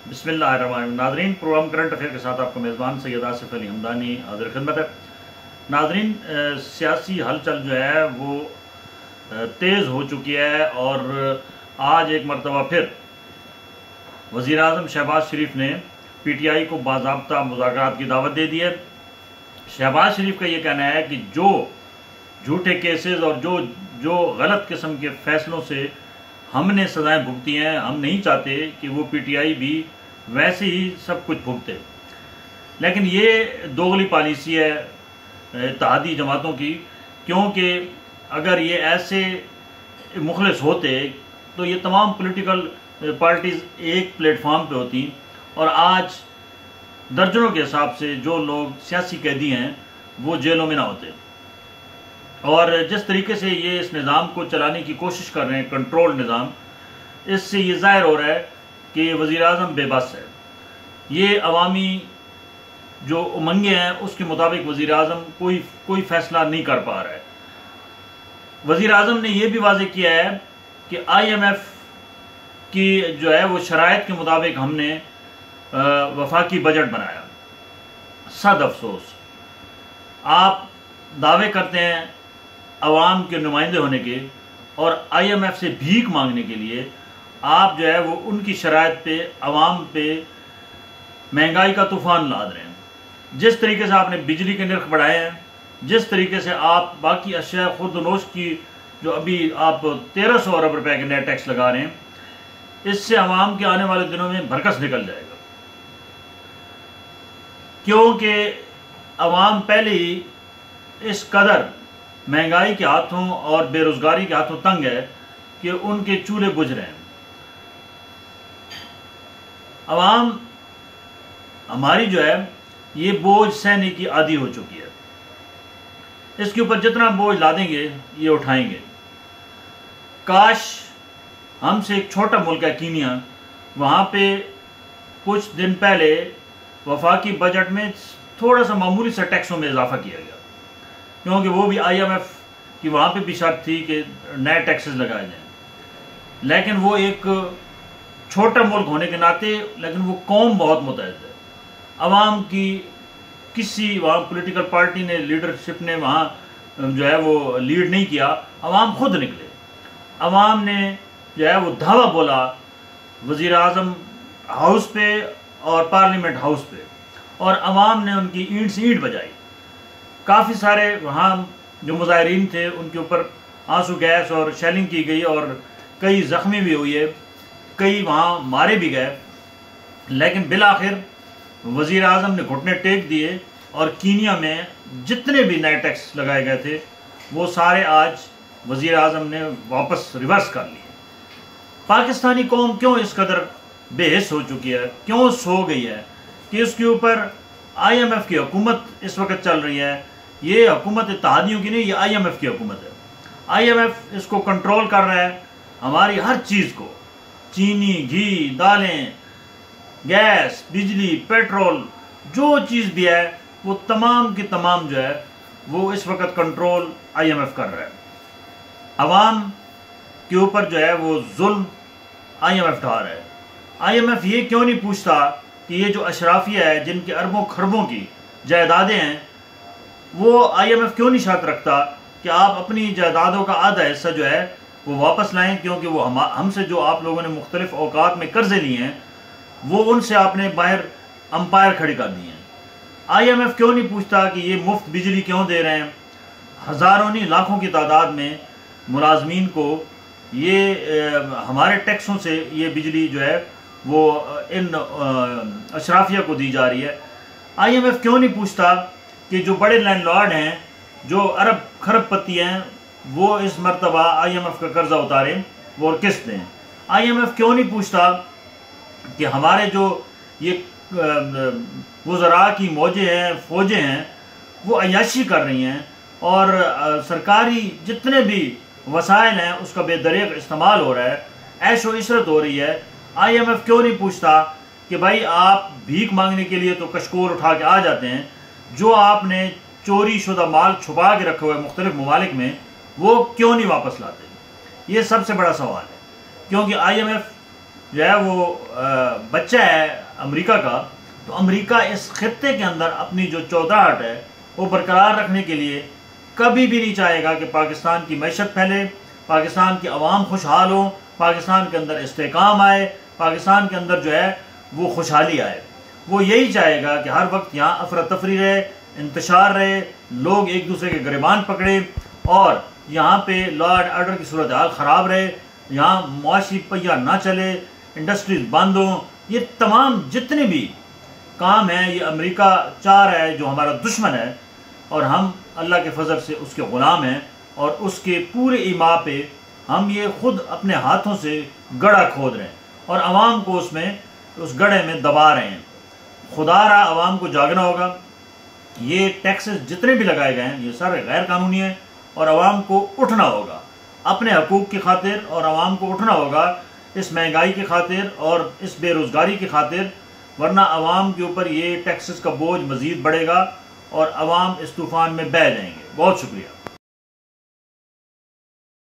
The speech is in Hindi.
बिस्मिल्लाहिर्रहमानिर्रहीम। नाज़रीन, प्रोग्राम करंट अफेयर के साथ आपका मेज़बान सैयद आसिफ अली हमदानी हाज़िर खिदमत है। नाज़रीन, सियासी हलचल जो है वो तेज़ हो चुकी है और आज एक मरतबा फिर वज़ीर आज़म शहबाज शरीफ ने PTI को बाज़ाब्ता मुज़ाकरात की दावत दे दी है। शहबाज शरीफ का ये कहना है कि जो झूठे केसेस और जो गलत किस्म के फैसलों से हमने सजाएं भुगती हैं, हम नहीं चाहते कि वो PTI भी वैसे ही सब कुछ भुगते। लेकिन ये दोगली पॉलिसी है इत्तेहादी जमातों की, क्योंकि अगर ये ऐसे मुखलिस होते तो ये तमाम पॉलिटिकल पार्टीज़ एक प्लेटफॉर्म पे होती और आज दर्जनों के हिसाब से जो लोग सियासी कैदी हैं वो जेलों में ना होते। और जिस तरीके से ये इस निज़ाम को चलाने की कोशिश कर रहे हैं, कंट्रोल निज़ाम, इससे ये ज़ाहिर हो रहा है कि वज़ीर आज़म बेबस है। ये अवामी जो उमंगे हैं उसके मुताबिक वज़ीर आज़म कोई फैसला नहीं कर पा रहा है। वज़ीर आज़म ने यह भी वाज़ेह किया है कि IMF की जो है वो शराइत के मुताबिक हमने वफाकी बजट बनाया। सद अफसोस, आप दावे करते हैं अवाम के नुमाइंदे होने के और IMF से भीख मांगने के लिए आप जो है वो उनकी शराइत पे अवाम पे महंगाई का तूफान लाद रहे हैं। जिस तरीके से आपने बिजली के निर्ख बढ़ाए हैं, जिस तरीके से आप बाकी अशिया खुर्दनोश की जो अभी आप 1300 अरब रुपए के नए टैक्स लगा रहे हैं, इससे अवाम के आने वाले दिनों में भरकस निकल जाएगा। क्योंकि अवाम पहले ही इस कदर महंगाई के हाथों और बेरोजगारी के हाथों तंग है कि उनके चूल्हे बुझ रहे हैं। अवाम हमारी जो है ये बोझ सहने की आदी हो चुकी है। इसके ऊपर जितना बोझ ला देंगे ये उठाएंगे। काश हमसे एक छोटा मुल्क है कीनिया, वहाँ पे कुछ दिन पहले वफाकी बजट में थोड़ा सा मामूली सा टैक्सों में इजाफा किया गया, क्योंकि वो भी IMF की वहाँ पे भी शर्त थी कि नए टैक्सेस लगाए जाएं। लेकिन वो एक छोटा मुल्क होने के नाते, लेकिन वो कौम बहुत मुतहद है। अवाम की किसी वहाँ पॉलिटिकल पार्टी ने, लीडरशिप ने वहाँ जो है वो लीड नहीं किया, अवाम खुद निकले। अवाम ने जो है वो धावा बोला वज़ीर आज़म हाउस पे और पार्लियामेंट हाउस पे, और अवाम ने उनकी ईंट से ईंट बजाई। काफ़ी सारे वहाँ जो मुजाहिरीन थे उनके ऊपर आंसू गैस और शेलिंग की गई और कई ज़ख्मी भी हुई है, कई वहाँ मारे भी गए। लेकिन बिल आखिर वज़ीर आज़म ने घुटने टेक दिए और कीनिया में जितने भी नए टैक्स लगाए गए थे वो सारे आज वज़ीर आज़म ने वापस रिवर्स कर लिए। पाकिस्तानी कौम क्यों इस कदर बेहिस हो चुकी है, क्यों सो गई है कि उसके ऊपर IMF की हुकूमत इस वक्त चल रही है। ये हुकूमत इत्तेहादियों की नहीं, ये IMF की हुकूमत है। IMF इसको कंट्रोल कर रहा है, हमारी हर चीज़ को, चीनी, घी, दालें, गैस, बिजली, पेट्रोल, जो चीज़ भी है वो तमाम की तमाम जो है वो इस वक्त कंट्रोल IMF कर रहा है। अवाम के ऊपर जो है वो जुल्म IMF ढा रहा है। IMF ये क्यों नहीं पूछता कि ये जो अशराफिया है जिनके अरबों खरबों की जायदादें हैं, वो IMF क्यों नहीं शर्त रखता कि आप अपनी जायदादों का आधा हिस्सा जो है वो वापस लाएं, क्योंकि वो हमसे जो आप लोगों ने मुख्तलिफ औकात में कर्जे लिए हैं वो उनसे आपने बाहर अंपायर खड़ी कर दी हैं। IMF क्यों नहीं पूछता कि ये मुफ्त बिजली क्यों दे रहे हैं, हज़ारों नहीं लाखों की तादाद में मुलाजमीन को ये हमारे टैक्सों से ये बिजली जो है वो इन अशराफिया को दी जा रही है। IMF क्यों नहीं पूछता कि जो बड़े लैंडलॉर्ड हैं, जो अरब खरबपति हैं, वो इस मरतबा IMF का कर्जा उतारें वो और किस्त दें। IMF क्यों नहीं पूछता कि हमारे जो ये वज़रा की मौजें हैं, फौजें हैं, वो अय्याशी कर रही हैं और सरकारी जितने भी वसाइल हैं उसका बेदरीग इस्तेमाल हो रहा है, ऐशो इशरत हो रही है। IMF क्यों नहीं पूछता कि भाई आप भीख मांगने के लिए तो कशकोर उठा के आ जाते हैं, जो आपने चोरी शुदा माल छुपा के रखे हुए मुख्तलिफ ममालिक में वो क्यों नहीं वापस लाते। ये सबसे बड़ा सवाल है, क्योंकि IMF जो है वो बच्चा है अमेरिका का, तो अमेरिका इस खित्ते के अंदर अपनी जो चौधाहट है वो बरकरार रखने के लिए कभी भी नहीं चाहेगा कि पाकिस्तान की मैशत फैले, पाकिस्तान की आवाम खुशहाल हो, पाकिस्तान के अंदर इस्तेकाम आए, पाकिस्तान के अंदर जो है वो खुशहाली आए। वो यही चाहेगा कि हर वक्त यहाँ अफरा तफरी रहे, इंतशार रहे, लोग एक दूसरे के गिरबान पकड़े और यहाँ पे लॉ एंड ऑर्डर की सूरत हाल ख़राब रहे, यहाँ मुआशी पहिया ना चले, इंडस्ट्रीज बंद हों। ये तमाम जितने भी काम हैं ये अमेरिका चाह रहा है, जो हमारा दुश्मन है, और हम अल्लाह के फजल से उसके ग़ुलाम हैं और उसके पूरे ईमा पे हम ये खुद अपने हाथों से गड़ा खोद रहे हैं और आवाम को उसमें उस गड्ढे में दबा रहे हैं। खुदारा आवाम को जागना होगा। ये टैक्सेस जितने भी लगाए गए हैं ये सारे गैर कानूनी हैं और आवाम को उठना होगा अपने हकूक़ की खातिर, और आवाम को उठना होगा इस महंगाई की खातिर और इस बेरोज़गारी की खातिर, वरना आवाम के ऊपर ये टैक्सेस का बोझ मज़ीद बढ़ेगा और आवाम इस तूफ़ान में बह जाएंगे। बहुत शुक्रिया।